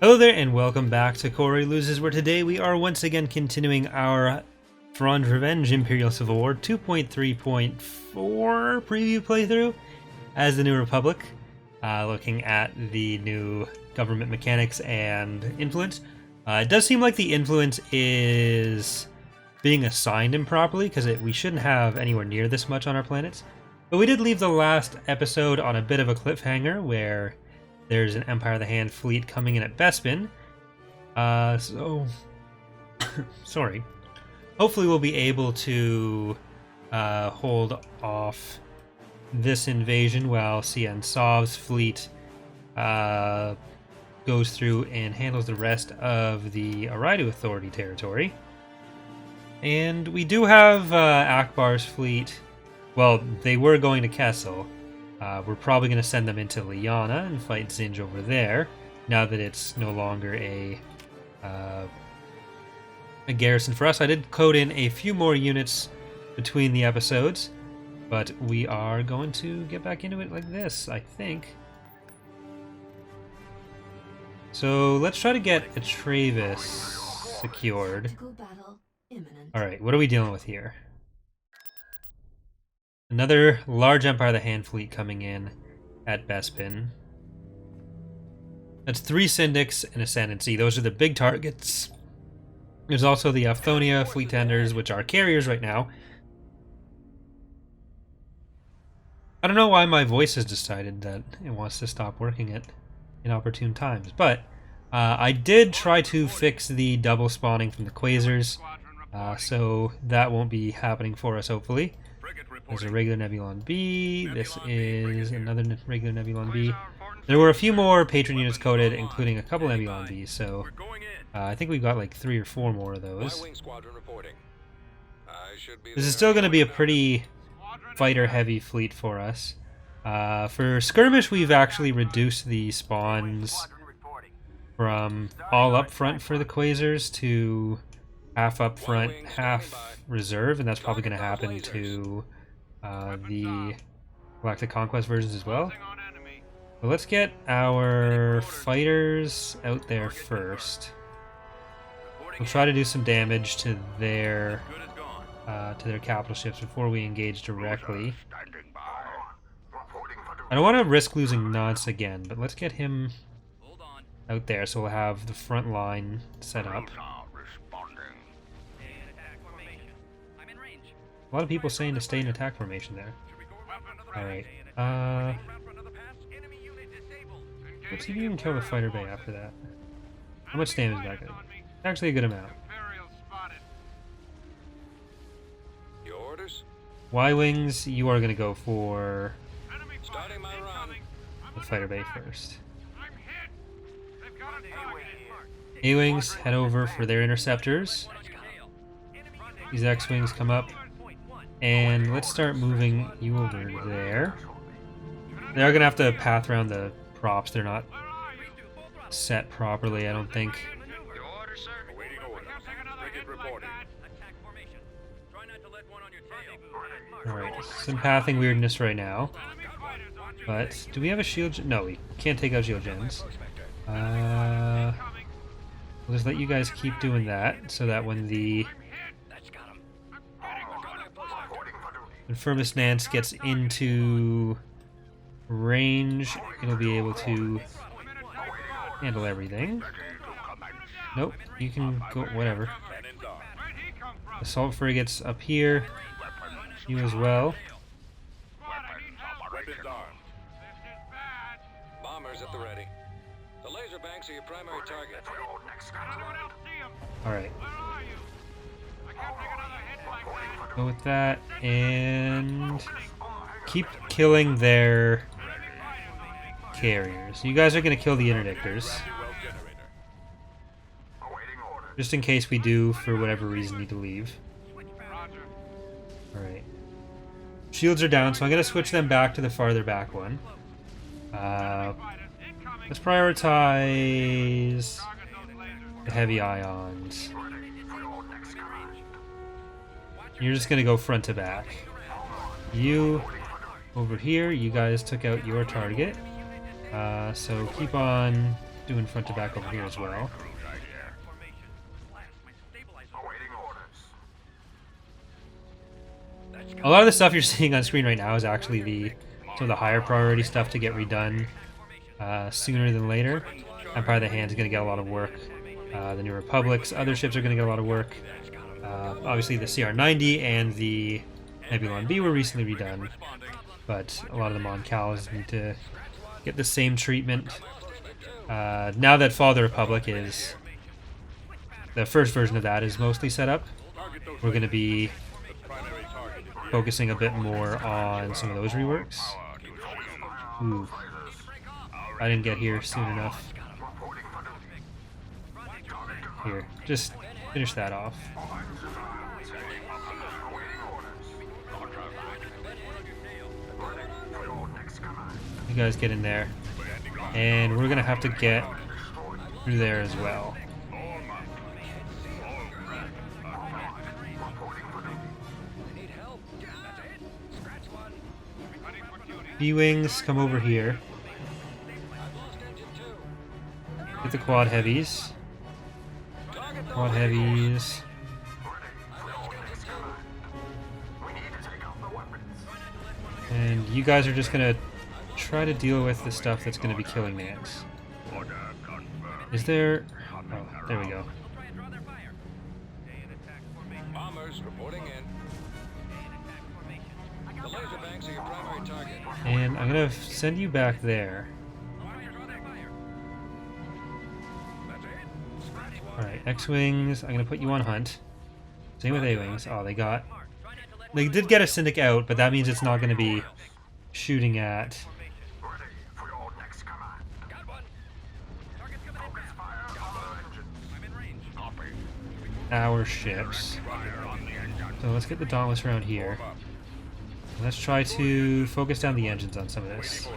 Hello there and welcome back to Corey Loses, where today we are once again continuing our Thrawn's Revenge Imperial Civil War 2.3.4 preview playthrough as the New Republic, looking at the new government mechanics and influence. It does seem like the influence is being assigned improperly because we shouldn't have anywhere near this much on our planets. But we did leave the last episode on a bit of a cliffhanger where there's an Empire of the Hand fleet coming in at Bespin. Sorry. Hopefully we'll be able to hold off this invasion while Cien Sov's fleet goes through and handles the rest of the Aridu Authority territory. And we do have Akbar's fleet. Well, they were going to Kessel. We're probably going to send them into Liana and fight Zinj over there, now that it's no longer a garrison for us. I did code in a few more units between the episodes, but we are going to get back into it like this, I think. So let's try to get Atrevis secured. Alright, what are we dealing with here? Another large Empire of the Hand fleet coming in at Bespin. That's 3 Syndics and Ascendancy. Those are the big targets. There's also the Aphthonia fleet tenders, which are carriers right now. I don't know why my voice has decided that it wants to stop working at inopportune times, but I did try to fix the double spawning from the Quasars, so that won't be happening for us, hopefully. There's a regular Nebulon B. This is another regular Nebulon B. There were a few more patron units coded, including a couple Nebulon Bs, so I think we've got like 3 or 4 more of those. This is still going to be a pretty fighter-heavy fleet for us. For skirmish, we've actually reduced the spawns from all up front for the Quasars to half up front, half reserve, and that's probably going to happen to the Galactic Conquest versions as well. But let's get our fighters out there first. We'll try to do some damage to their capital ships before we engage directly. I don't want to risk losing Nance again, but let's get him out there so we'll have the front line set up. A lot of people saying to stay in attack formation there. Alright. Let's see if you can kill the fighter bay after that. How much damage is that going to do? Actually a good amount. Y-Wings, you are going to go for the fighter bay first. A-Wings, head over for their interceptors. These X-Wings come up. And let's start moving you over there. They are going to have to path around the props. They're not set properly, I don't think. Alright, some pathing weirdness right now. But, do we have a shield? No, we can't take out shield gens. We'll just let you guys keep doing that, so that when the Infirmus Nance gets into range, it'll be able to handle everything. Nope, you can go, whatever. Assault frigates up here. You as well. Bombers at the ready. The laser banks are your primary target. Alright. Go with that, and keep killing their carriers. You guys are going to kill the interdictors. Just in case we do, for whatever reason, need to leave. Alright. Shields are down, so I'm going to switch them back to the farther back one. Let's prioritize the heavy ions. You're just going to go front to back. You over here, you guys took out your target. So keep on doing front to back over here as well. A lot of the stuff you're seeing on screen right now is actually some of the higher priority stuff to get redone sooner than later. Empire of the Hand's going to get a lot of work. The New Republic's other ships are going to get a lot of work. Obviously, the CR-90 and the Nebulon B were recently redone, but a lot of the Mon Cals need to get the same treatment. Now that Fall of the Republic is... the first version of that is mostly set up, we're going to be focusing a bit more on some of those reworks. Ooh. I didn't get here soon enough. Here, just finish that off. You guys get in there. And we're gonna have to get through there as well. B-Wings, come over here. Get the quad heavies. Quad heavies. And you guys are just gonna try to deal with the stuff that's gonna be killing the ants. Is there... oh, there we go. Bombers reporting in. The laser banks are your primary target. And I'm gonna send you back there. Alright, X-Wings, I'm gonna put you on hunt. Same with A-Wings. Oh, they did get a Syndic out, but that means it's not gonna be shooting at... our ships. So let's get the Dauntless around here. Let's try to focus down the engines on some of this.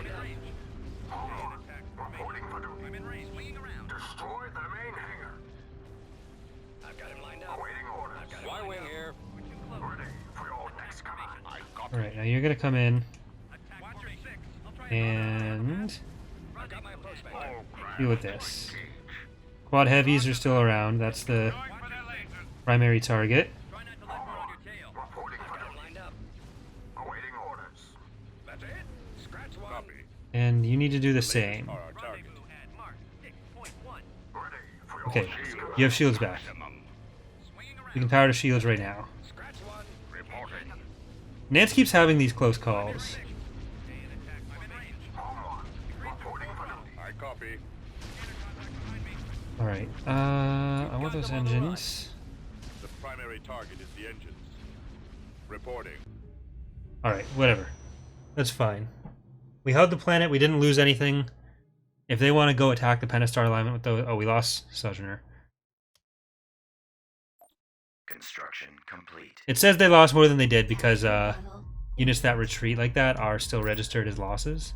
Alright, now you're gonna come in and deal with this. Quad heavies are still around, that's the primary target. And you need to do the same. Okay, you have shields back. You can power to shields right now. Nance keeps having these close calls. Alright, I want those engines. The primary target is the engines. Reporting. Alright, whatever. That's fine. We held the planet, we didn't lose anything. If they want to go attack the Pentastar alignment with those... oh, we lost Sojourner. Construction complete. It says they lost more than they did because units that retreat like that are still registered as losses.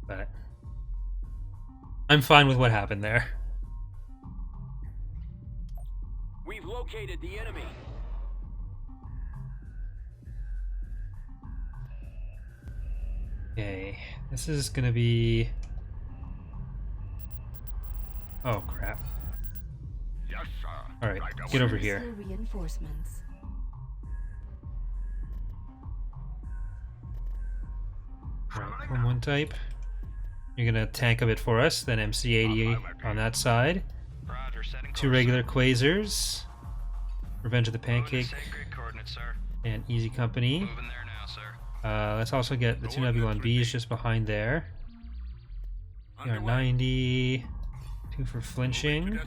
But I'm fine with what happened there. We've located the enemy. Okay, this is gonna be... oh crap. Yes, sir. Alright, get over here. Reinforcements. Alright, one type. You're gonna tank a bit for us, then MC-80 on that side. 2 regular Quasars. Revenge of the Pancake. And Easy Company. Let's also get the 2 Nebulon Bs just behind there. CR-90. 2 for flinching.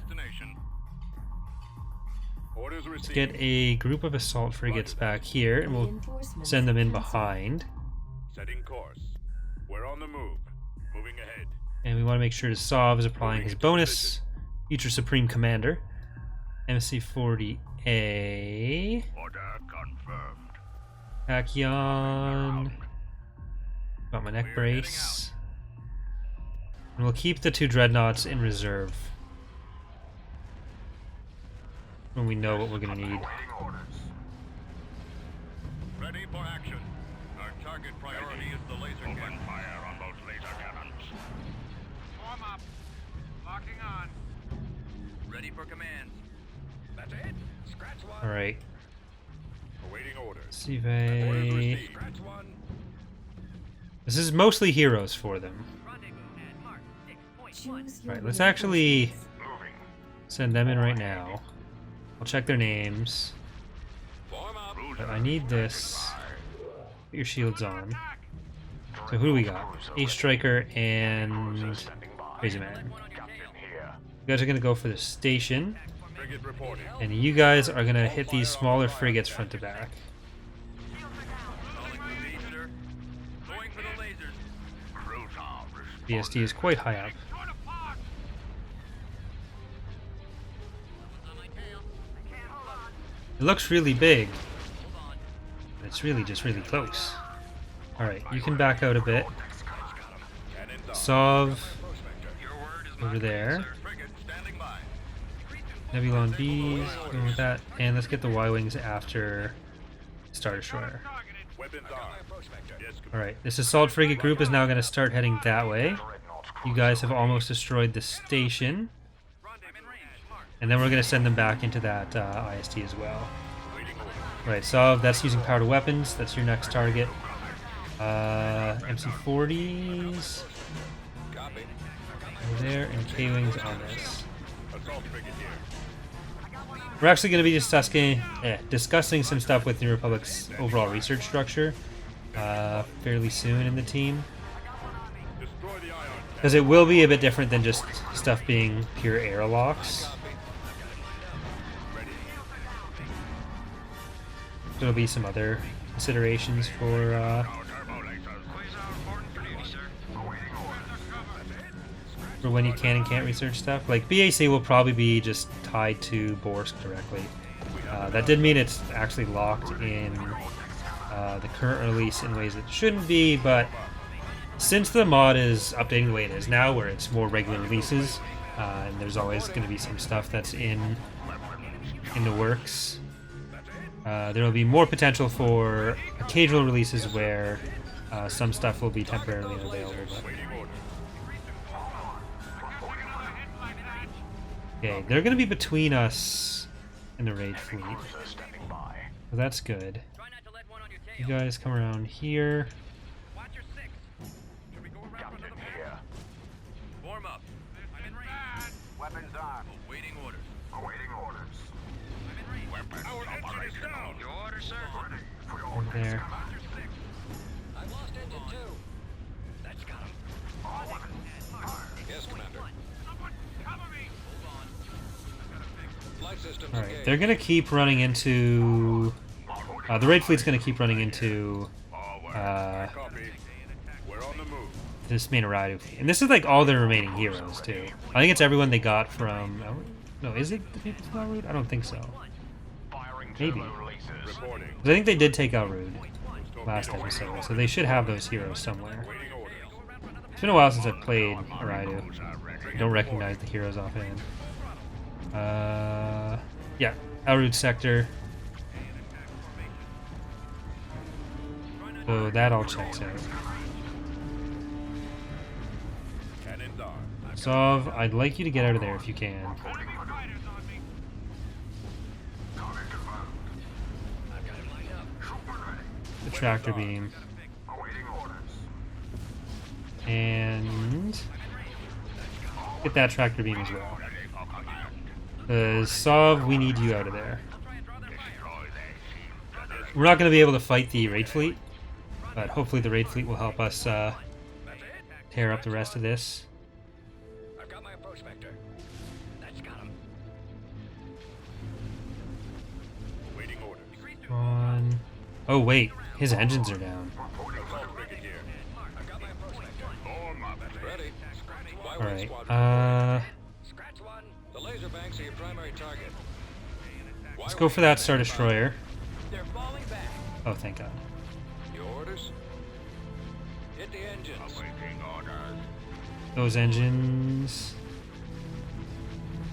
Let's get a group of assault frigates back here, and we'll send them in behind. Setting course. We're on the move. Moving ahead. And we want to make sure Sov is applying his bonus. Future Supreme Commander. MC-40A. Order confirmed. Tachyon. Got my neck brace. And we'll keep the 2 Dreadnoughts in reserve. When we know what we're going to need. Ready for action. Our target priority is the laser cannon. Open fire on those laser cannons. Form up. Ready for command. That's it. Scratch one. All right. Awaiting orders. See if Orders I... received. Scratch one. This is mostly heroes for them. Right, let's actually send them in right now. I'll check their names. Form up. But I need this. Put your shields on. So who do we got? Ace Striker and Crazy Man. You guys are gonna go for the station, Frigate reporting. and you guys are gonna hit these smaller frigates front to back. Calling for speed, sir. Going for the lasers. BSD is quite high up. It looks really big. But it's really just really close. Alright, you can back out a bit. Cannon down. Sov Your word is over there. frigate standing by. Nebulon B's, going with that. And let's get the Y-Wings after Star Destroyer. Weapons armed. Yes, Commander. Alright, this assault frigate group is now going to start heading that way. You guys have almost destroyed the station. And then we're going to send them back into that IST as well. Awaiting orders. Right, Sov, that's using power to weapons. That's your next target. MC40s Copy. over there, and K-Wings on this. Assault frigate here. We're actually going to be discussing some stuff with New Republic's overall research structure fairly soon in the team. Destroy the ion cannon. Because it will be a bit different than just stuff being pure airlocks. There'll be some other considerations for when you can and can't research stuff. Like BAC will probably be just tied to Borsk directly. That did mean it's actually locked in the current release in ways it shouldn't be, but since the mod is updating the way it is now, where it's more regular releases, and there's always going to be some stuff that's in the works, there will be more potential for occasional releases where some stuff will be temporarily unavailable. But... Okay, they're going to be between us and the raid fleet. So that's good. You guys come around here. Form up. I'm in range. Weapons armed. Awaiting orders. Awaiting orders. I'm in range. Our engine is down. Your order, sir. Right there. I lost engine two. That's got him. Yes, Commander. Flight systems Alright, they're going to keep running into... the raid fleet's going to keep running into Copy. We're on the move. this main Aradu fleet. And this is like all their remaining heroes, too. I think it's everyone they got from... No, is it the people from Al-Rood? I don't think so. Maybe. Reporting. 'Cause I think they did take Al-Rood last episode, so they should have those heroes somewhere. Awaiting orders. It's been a while since I've played Aradu. I don't recognize the heroes offhand. Yeah, Al-Rood sector. So that all checks out. Cannons armed. Sov, I'd like you to get out of there if you can. The tractor beam. And get that tractor beam as well. Sov, we need you out of there. We're not going to be able to fight the raid fleet, but hopefully the raid fleet will help us tear up the rest of this. I've got my approach vector. That's got him. Waiting orders. Come on. Oh wait, his engines are down. Assault frigate here. I've got my approach vector. Form up. Ready. Alright, Scratch one. The laser banks are your primary target. let's go for that Star Destroyer. They're falling back. Oh, thank God. Your orders? Hit the engines. Awaiting orders. Those engines.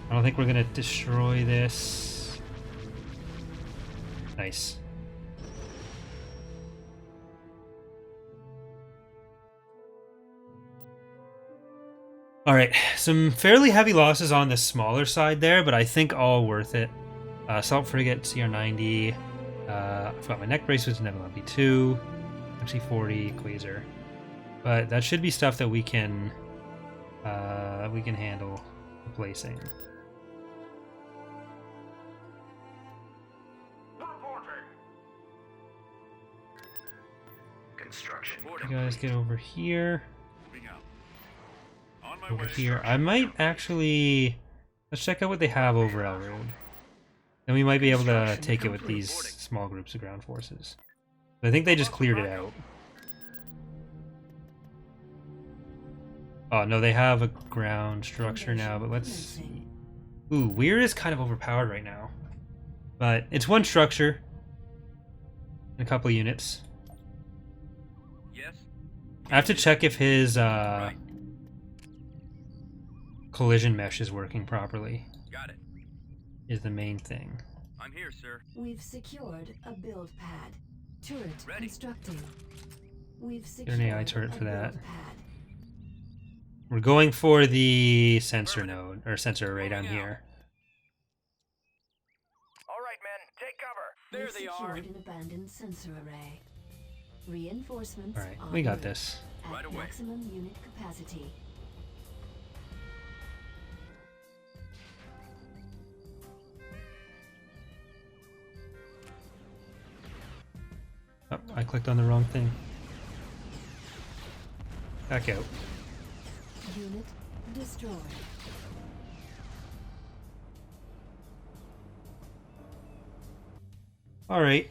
I don't think we're gonna destroy this. Nice. Alright, some fairly heavy losses on the smaller side there, but I think all worth it. Assault Frigate, CR-90. I forgot my neck brace was an M1B2. MC-40, Quasar. But that should be stuff that we can handle replacing. Construction. You guys get over here. Moving out. On my Over way. here. I might actually... Let's check out what they have over El Road. Then we might be able to take it with these small groups of ground forces. But I think they just cleared it out. Oh, no, they have a ground structure now, but let's see. Ooh, Weir is kind of overpowered right now. But it's one structure. And a couple of units. Yes. I have to check if his collision mesh is working properly. Got it. Is the main thing. I'm here, sir. We've secured a build pad. Turret Ready. constructing. We've Get secured an AI turret a for that. build pad. We're going for the sensor node, or sensor array down here. All right, men, take cover. There We've they are. secured an abandoned sensor array. Reinforcements Alright, on we got route this. at Right away. maximum unit capacity. Oh, I clicked on the wrong thing. Back out. Unit destroyed. Alright.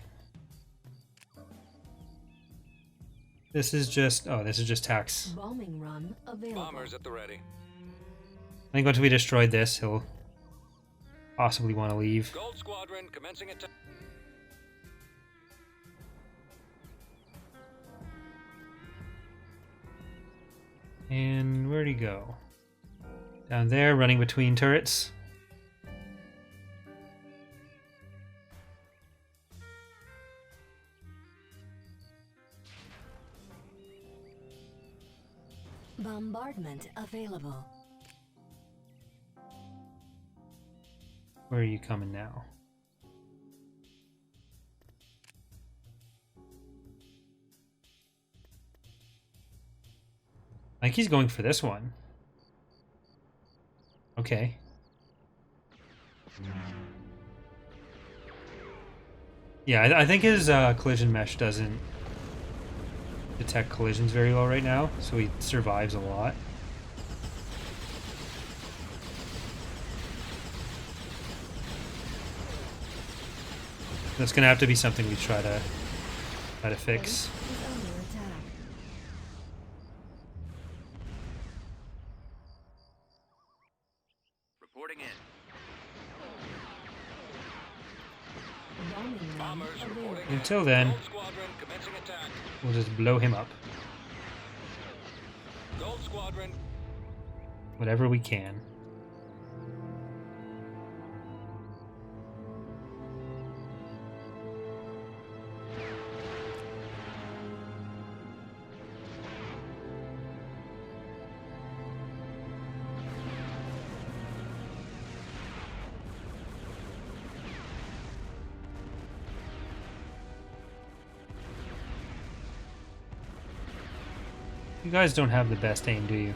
This is just... Oh, this is just tax. Bombing run available. Bombers at the ready. I think once we destroyed this, he'll possibly want to leave. Gold Squadron commencing attack. And where'd he go? Down there, running between turrets. Bombardment available. Where are you coming now? I think he's going for this one. Okay. Yeah, I think his collision mesh doesn't detect collisions very well right now, so he survives a lot. That's gonna have to be something we try to fix. Is under attack. Reporting in. Bombing run Bombers available. reporting in. Until then, Gold Squadron commencing attack. we'll just blow him up. Gold Squadron. Whatever we can. You guys don't have the best aim, do you?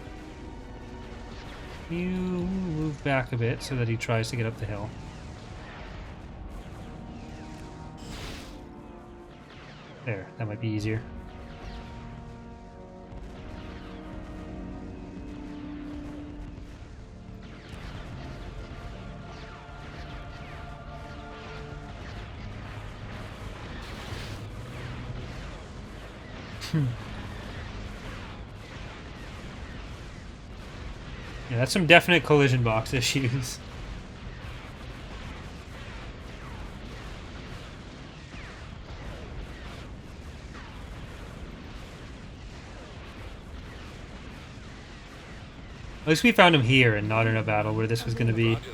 You move back a bit so that he tries to get up the hill. There, that might be easier. Yeah, that's some definite collision box issues. At least we found him here and not in a battle where this was going to be Roger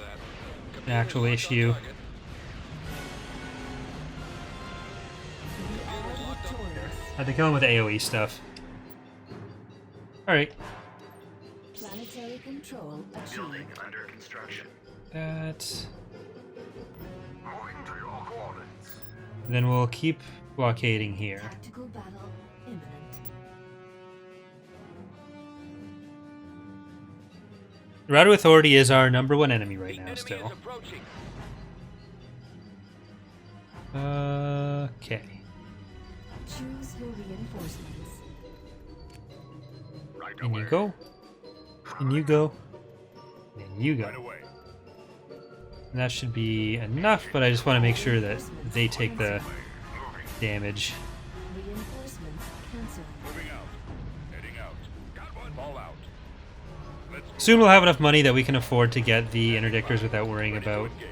that. an actual issue. Target. We are victorious. Had to kill him with AoE stuff. Alright. Planetary control Building achieved. under construction. That. Moving to your coordinates. Then we'll keep blockading here. Tactical battle imminent. Radu Authority is our #1 enemy right now, still. Okay. Choose your reinforcements. Right And away. you go. And you go. And you Right go. away. And that should be enough, but I just want to make sure that they take the damage. Reinforcements cancelled. Moving out. Heading out. Got one. Fall out. Let's move Soon we'll have enough money that we can afford to get the interdictors without worrying ready to about engage.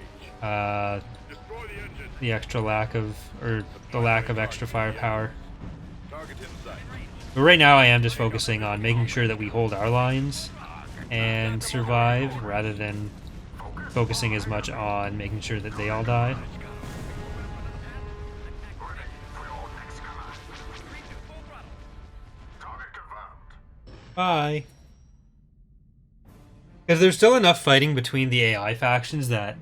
Destroy the engine. the extra lack of, or the lack of extra firepower. Target in sight. But right now I am just focusing on making sure that we hold our lines and survive, rather than focusing as much on making sure that they all die. Target confirmed. Bye. Because there's still enough fighting between the AI factions that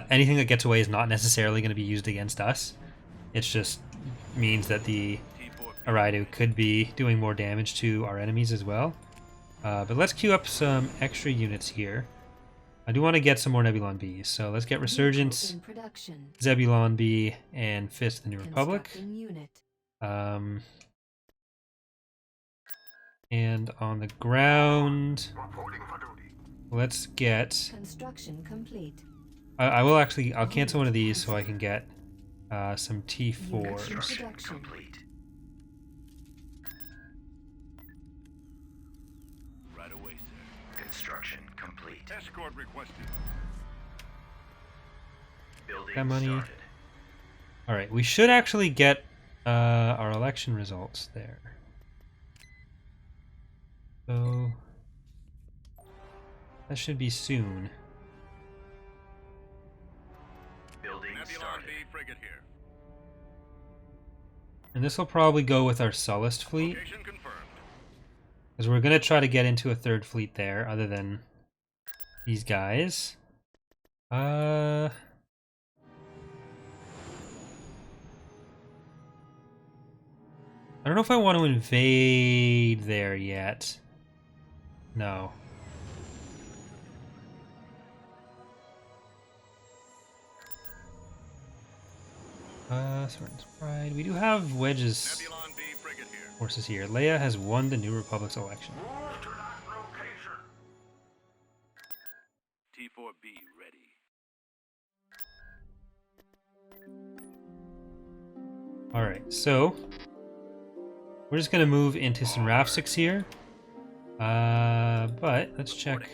anything that gets away is not necessarily going to be used against us. It just means that the Araidu could be doing more damage to our enemies as well. But let's queue up some extra units here. I do want to get some more Nebulon Bs, so let's get Resurgence, In production. Zebulon B, and Fist of the New Republic. Constructing unit. And on the ground, Reporting for duty. let's get... Construction complete. I'll cancel one of these so I can get some Unit in T4s. production. Complete. Right away, sir. Construction complete. Escort requested. Building That money. started. Alright, we should actually get our election results there. So that should be soon. Building Nebulon started. B frigate here. And this will probably go with our Sullust fleet, Location confirmed. because we're going to try to get into a third fleet there, other than these guys. I don't know if I want to invade there yet. No. Sovereign's Pride. We do have Wedge's Nebulon B frigate here. forces here. Leia has won the New Republic's election. Move to that location. T4B ready. Alright, so we're just going to move into some RAF-6 here. But let's check.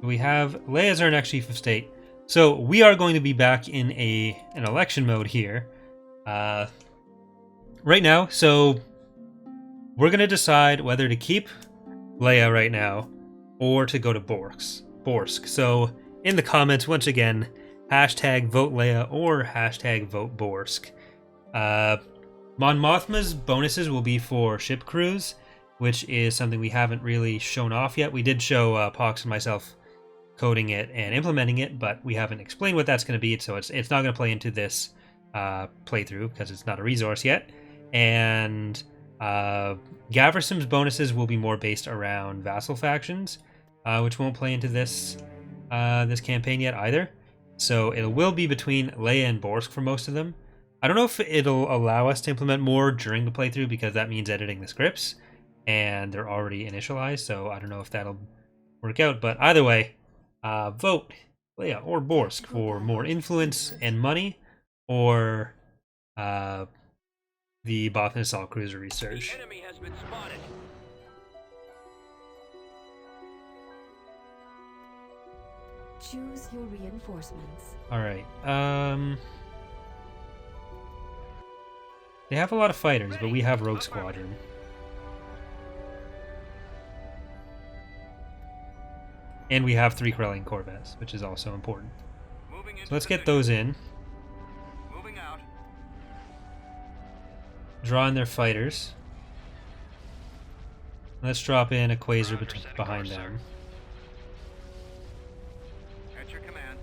We have Leia's our next chief of state. So we are going to be back in an election mode here. Right now, so we're going to decide whether to keep Leia right now or to go to Borsk. So in the comments, once again, hashtag vote Leia or hashtag vote Borsk. Mon Mothma's bonuses will be for ship crews, which is something we haven't really shown off yet. We did show Pox and myself coding it and implementing it, but we haven't explained what that's going to be, so it's not going to play into this playthrough because it's not a resource yet. And Gaverson's bonuses will be more based around vassal factions, which won't play into this campaign yet either. So it will be between Leia and Borsk for most of them. I don't know if it'll allow us to implement more during the playthrough because that means editing the scripts, and they're already initialized, so I don't know if that'll work out. But either way, vote Leia or Borsk for more influence and money, or the Bothan Assault Cruiser research. The enemy has been spotted. Choose your reinforcements. Alright, they have a lot of fighters, but we have Rogue Squadron. And we have 3 Corellian Corvettes, which is also important. Moving into So let's get position. those in. Moving out. Draw in their fighters. Let's drop in a quasar behind them. At your command.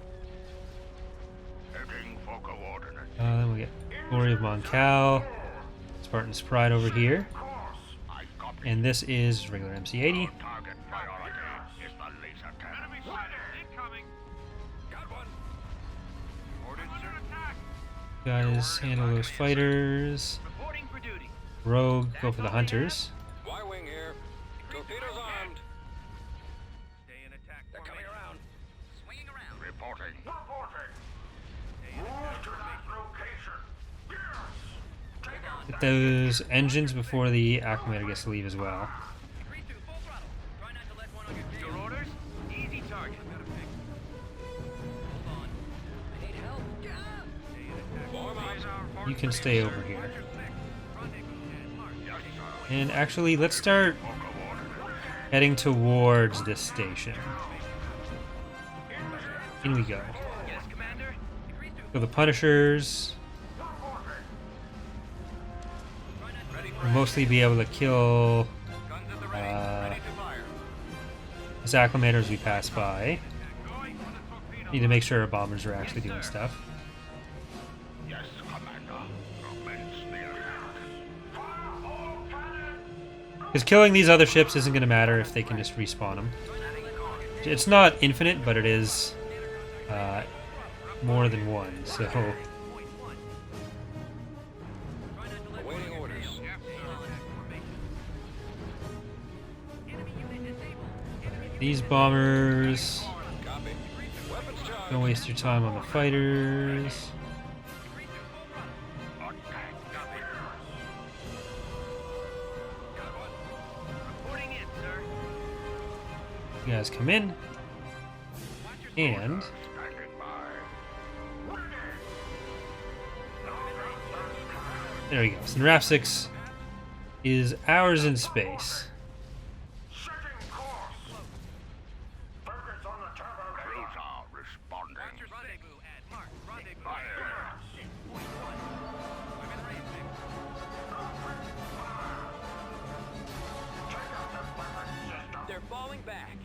Heading for coordinates. Then we get Glory of Moncal, Spartan's Pride over here, I copy. and this is regular MC-80. Target priority is the laser cannon. Enemy fighter incoming. Got one. Ordered, sir. Guys, handle those fighters. Reporting for duty. Rogue, go for the hunters. Y-wing here. Torpedoes armed. Stay in attack. They're coming around. Swinging around. Reporting. Stay in attack. Get those engines before the acclimator gets to leave as well. Agree to full throttle. Try not to let one on your tail. Your orders? Easy target. Hold on. I need help. Stay in attack. Form up. You can stay over here. And actually, let's start heading towards this station. In we go. Yes, Commander. Agree to So the Punishers will mostly be able to kill guns at the ready. Ready to fire. this acclimator as we pass by. Need to make sure our bombers are actually doing stuff. Yes, Commander. Commence the attack. Because killing these other ships isn't going to matter if they can just respawn them. It's not infinite, but it is more than one, so... Awaiting orders. These bombers... Copy. Weapons charged. Don't waste your time on the fighters. Reporting in, sir. You guys come in. And... Standing by. there we go. So RAF 6 is ours in space. Setting course. Targets on the turbo. Cruiser responding. Rendezvous at mark. Rendezvous. Fire. Point one. I'm in range. They're falling back.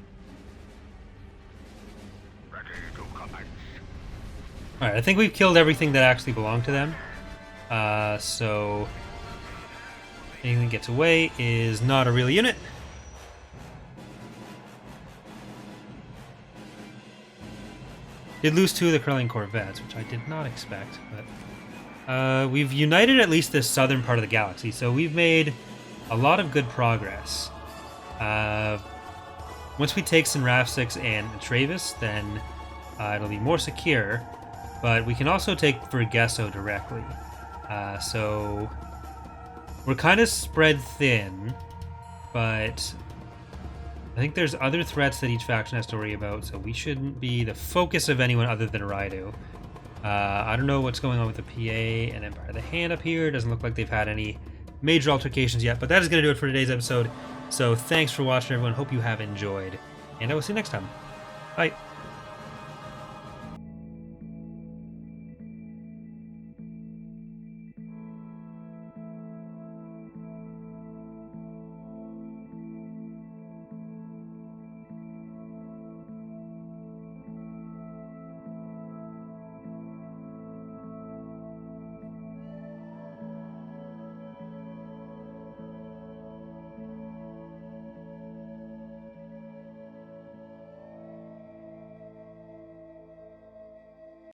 Ready to commence. Alright, I think we've killed everything that actually belonged to them. So... anything that gets away is not a real unit. Did lose 2 of the Curling Corvettes, which I did not expect, but... we've united at least the southern part of the galaxy, so we've made a lot of good progress. Once we take RAF 6 and Travis, then it'll be more secure, but we can also take Vergesso directly. So we're kind of spread thin, but I think there's other threats that each faction has to worry about, so we shouldn't be the focus of anyone other than Raidu. I don't know what's going on with the PA and Empire of the Hand up here. It doesn't look like they've had any major altercations yet, but that is going to do it for today's episode. So thanks for watching, everyone. Hope you have enjoyed, and I will see you next time. Bye.